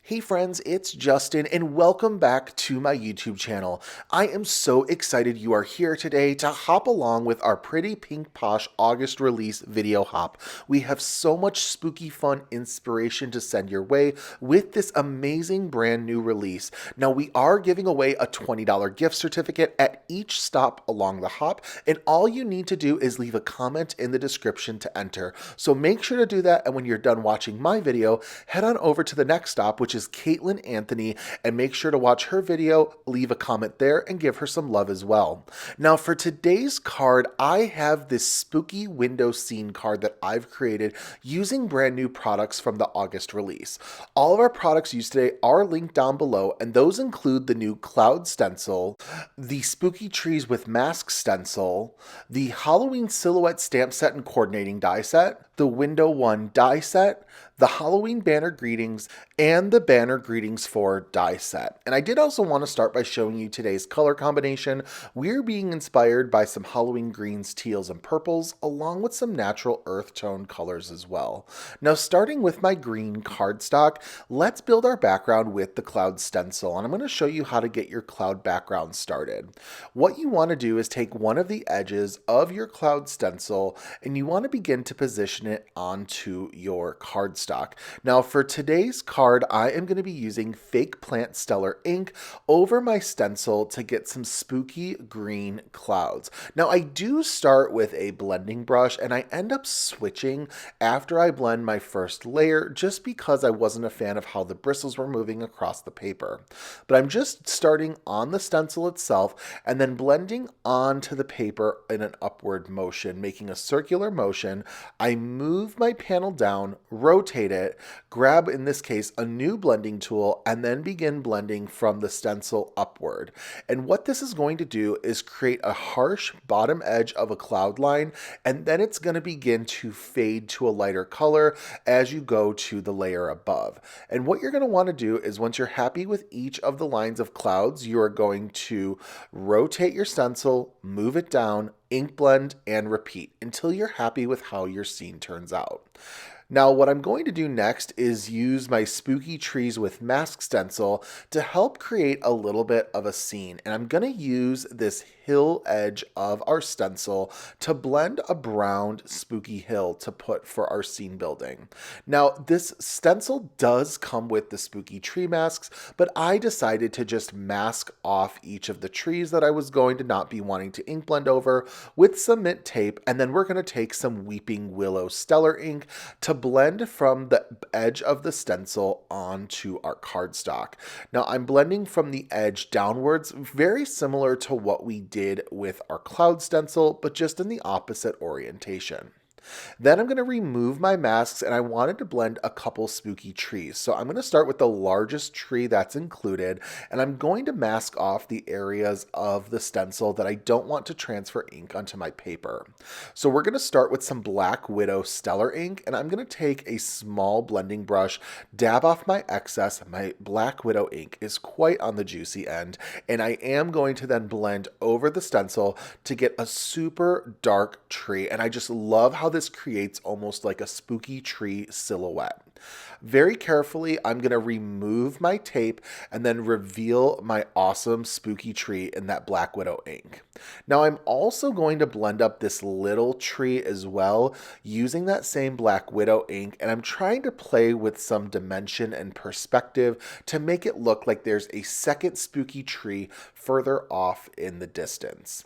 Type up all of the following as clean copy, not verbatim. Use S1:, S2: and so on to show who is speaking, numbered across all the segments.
S1: Hey friends, it's Justin and welcome back to my YouTube channel. I am so excited you are here today to hop along with our Pretty Pink Posh August release video hop. We have so much spooky fun inspiration to send your way with this amazing brand new release. Now we are giving away a $20 gift certificate at each stop along the hop, and all you need to do is leave a comment in the description to enter. So make sure to do that, and when you're done watching my video, head on over to the next stop, which is Caitlin Anthony, and make sure to watch her video, leave a comment there, and give her some love as well. Now for today's card, I have this spooky window scene card that I've created using brand new products from the August release. All of our products used today are linked down below, and those include the new cloud stencil, the spooky trees with mask stencil, the Halloween silhouette stamp set and coordinating die set, the window 1 die set, the Halloween banner greetings, and the banner greetings 4 die set. And I did also want to start by showing you today's color combination. We're being inspired by some Halloween greens, teals, and purples, along with some natural earth tone colors as well. Now starting with my green cardstock, let's build our background with the cloud stencil, and I'm going to show you how to get your cloud background started. What you want to do is take one of the edges of your cloud stencil and you want to begin to position it onto your cardstock. Now for today's card, I am going to be using Fake Plant Stellar ink over my stencil to get some spooky green clouds. Now I do start with a blending brush and I end up switching after I blend my first layer just because I wasn't a fan of how the bristles were moving across the paper. But I'm just starting on the stencil itself and then blending onto the paper in an upward motion, making a circular motion. I move my panel down, rotate it, grab, in this case, a new blending tool, and then begin blending from the stencil upward. And what this is going to do is create a harsh bottom edge of a cloud line, and then it's going to begin to fade to a lighter color as you go to the layer above. And what you're going to want to do is once you're happy with each of the lines of clouds, you are going to rotate your stencil, move it down, ink blend, and repeat until you're happy with how your scene turns out. Now what I'm going to do next is use my spooky trees with mask stencil to help create a little bit of a scene. And I'm going to use this hill edge of our stencil to blend a brown spooky hill to put for our scene building. Now this stencil does come with the spooky tree masks, but I decided to just mask off each of the trees that I was going to not be wanting to ink blend over with some mint tape, and then we're going to take some Weeping Willow Stellar ink to blend from the edge of the stencil onto our cardstock. Now I'm blending from the edge downwards, very similar to what we did with our cloud stencil, but just in the opposite orientation. Then I'm going to remove my masks, and I wanted to blend a couple spooky trees. So I'm going to start with the largest tree that's included, and I'm going to mask off the areas of the stencil that I don't want to transfer ink onto my paper. So we're going to start with some Black Widow Stellar ink, and I'm going to take a small blending brush, dab off my excess. My Black Widow ink is quite on the juicy end, and I am going to then blend over the stencil to get a super dark tree, and I just love how this creates almost like a spooky tree silhouette. Very carefully, I'm going to remove my tape and then reveal my awesome spooky tree in that Black Widow ink. Now I'm also going to blend up this little tree as well using that same Black Widow ink, and I'm trying to play with some dimension and perspective to make it look like there's a second spooky tree further off in the distance.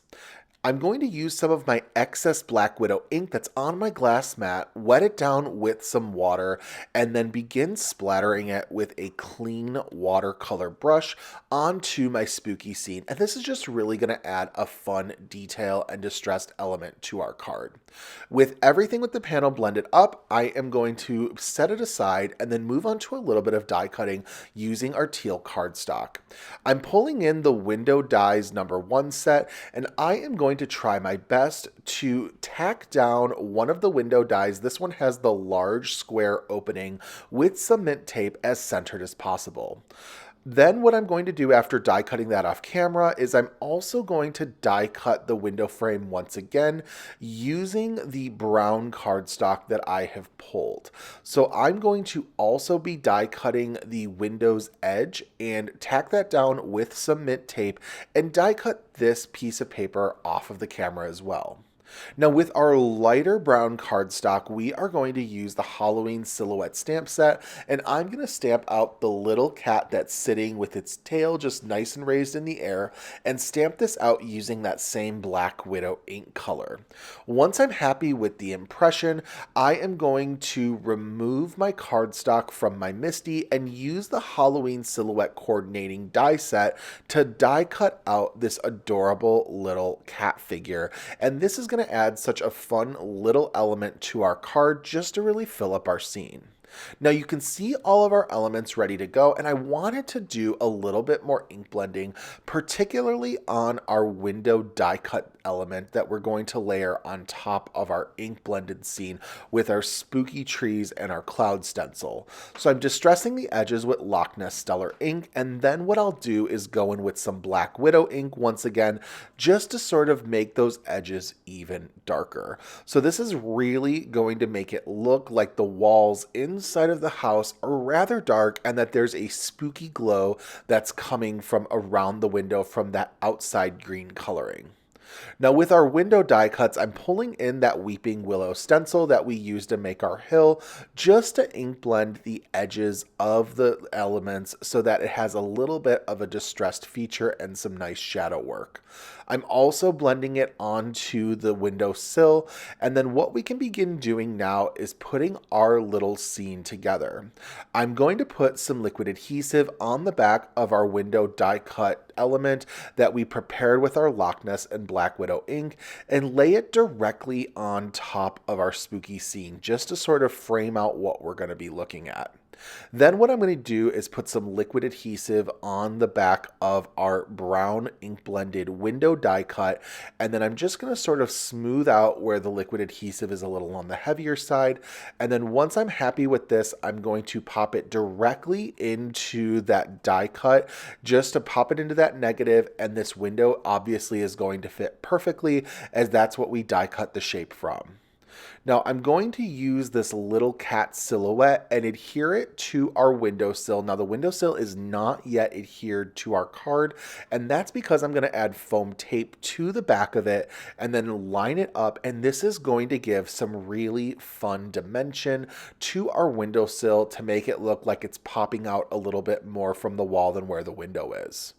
S1: I'm going to use some of my excess Black Widow ink that's on my glass mat, wet it down with some water, and then begin splattering it with a clean watercolor brush onto my spooky scene. And this is just really going to add a fun detail and distressed element to our card. With everything with the panel blended up, I am going to set it aside and then move on to a little bit of die cutting using our teal cardstock. I'm pulling in the window dies number 1 set, and I am going to try my best to tack down one of the window dies. This one has the large square opening with some mint tape as centered as possible. Then what I'm going to do after die cutting that off camera is I'm also going to die cut the window frame once again using the brown cardstock that I have pulled. So I'm going to also be die cutting the window's edge and tack that down with some mint tape and die cut this piece of paper off of the camera as well. Now with our lighter brown cardstock, we are going to use the Halloween silhouette stamp set, and I'm going to stamp out the little cat that's sitting with its tail just nice and raised in the air, and stamp this out using that same Black Widow ink color. Once I'm happy with the impression, I am going to remove my cardstock from my MISTI and use the Halloween silhouette coordinating die set to die cut out this adorable little cat figure, and this is going to add such a fun little element to our card just to really fill up our scene. Now you can see all of our elements ready to go, and I wanted to do a little bit more ink blending, particularly on our window die cut element that we're going to layer on top of our ink blended scene with our spooky trees and our cloud stencil. So I'm distressing the edges with Loch Ness Stellar ink, and then what I'll do is go in with some Black Widow ink once again, just to sort of make those edges even darker. So this is really going to make it look like the walls inside of the house are rather dark and that there's a spooky glow that's coming from around the window from that outside green coloring. Now with our window die cuts, I'm pulling in that Weeping Willow stencil that we used to make our hill just to ink blend the edges of the elements so that it has a little bit of a distressed feature and some nice shadow work. I'm also blending it onto the window sill, and then what we can begin doing now is putting our little scene together. I'm going to put some liquid adhesive on the back of our window die cut element that we prepared with our Loch Ness and Black Widow ink and lay it directly on top of our spooky scene just to sort of frame out what we're going to be looking at. Then what I'm going to do is put some liquid adhesive on the back of our brown ink blended window die cut, and then I'm just going to sort of smooth out where the liquid adhesive is a little on the heavier side, and then once I'm happy with this, I'm going to pop it directly into that die cut just to pop it into that negative, and this window obviously is going to fit perfectly as that's what we die cut the shape from. Now I'm going to use this little cat silhouette and adhere it to our windowsill. Now the windowsill is not yet adhered to our card, and that's because I'm going to add foam tape to the back of it and then line it up, and this is going to give some really fun dimension to our windowsill to make it look like it's popping out a little bit more from the wall than where the window is.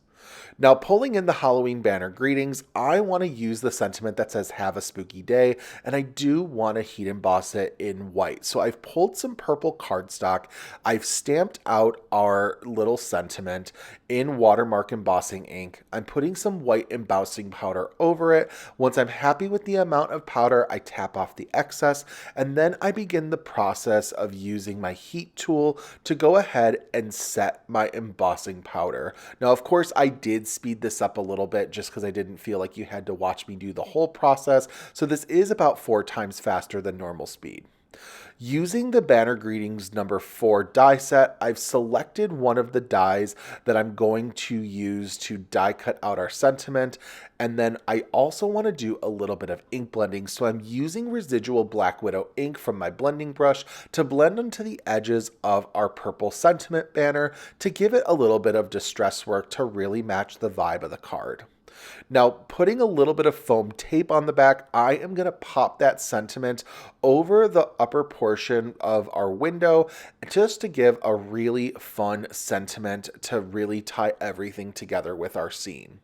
S1: Now, pulling in the Halloween banner greetings, I want to use the sentiment that says "Have a spooky day," and I do want to heat emboss it in white. So I've pulled some purple cardstock, I've stamped out our little sentiment in watermark embossing ink. I'm putting some white embossing powder over it. Once I'm happy with the amount of powder, I tap off the excess, and then I begin the process of using my heat tool to go ahead and set my embossing powder. Now, of course, I did speed this up a little bit just because I didn't feel like you had to watch me do the whole process. So this is about 4 times faster than normal speed. Using the Banner Greetings number 4 die set, I've selected one of the dies that I'm going to use to die cut out our sentiment, and then I also want to do a little bit of ink blending, so I'm using residual Black Widow ink from my blending brush to blend onto the edges of our purple sentiment banner to give it a little bit of distress work to really match the vibe of the card. Now, putting a little bit of foam tape on the back, I am going to pop that sentiment over the upper portion of our window just to give a really fun sentiment to really tie everything together with our scene.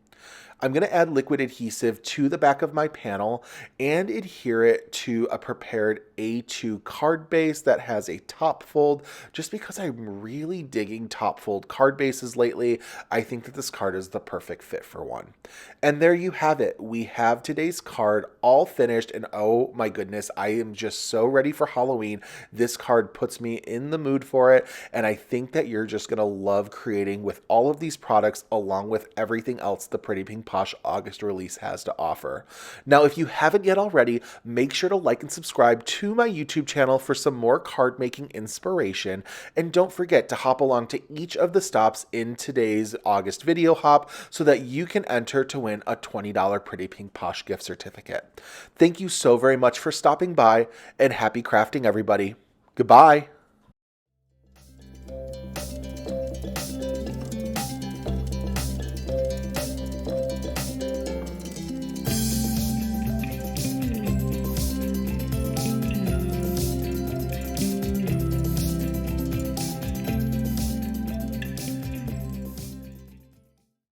S1: I'm going to add liquid adhesive to the back of my panel and adhere it to a prepared A2 card base that has a top fold. Just because I'm really digging top fold card bases lately, I think that this card is the perfect fit for one. And there you have it. We have today's card all finished, and oh my goodness, I am just so ready for Halloween. This card puts me in the mood for it, and I think that you're just going to love creating with all of these products along with everything else the Pretty Pink Posh August release has to offer. Now, if you haven't yet already, make sure to like and subscribe to my YouTube channel for some more card making inspiration, and don't forget to hop along to each of the stops in today's August video hop so that you can enter to win a $20 Pretty Pink Posh gift certificate. Thank you so very much for stopping by, and happy crafting, everybody. Goodbye.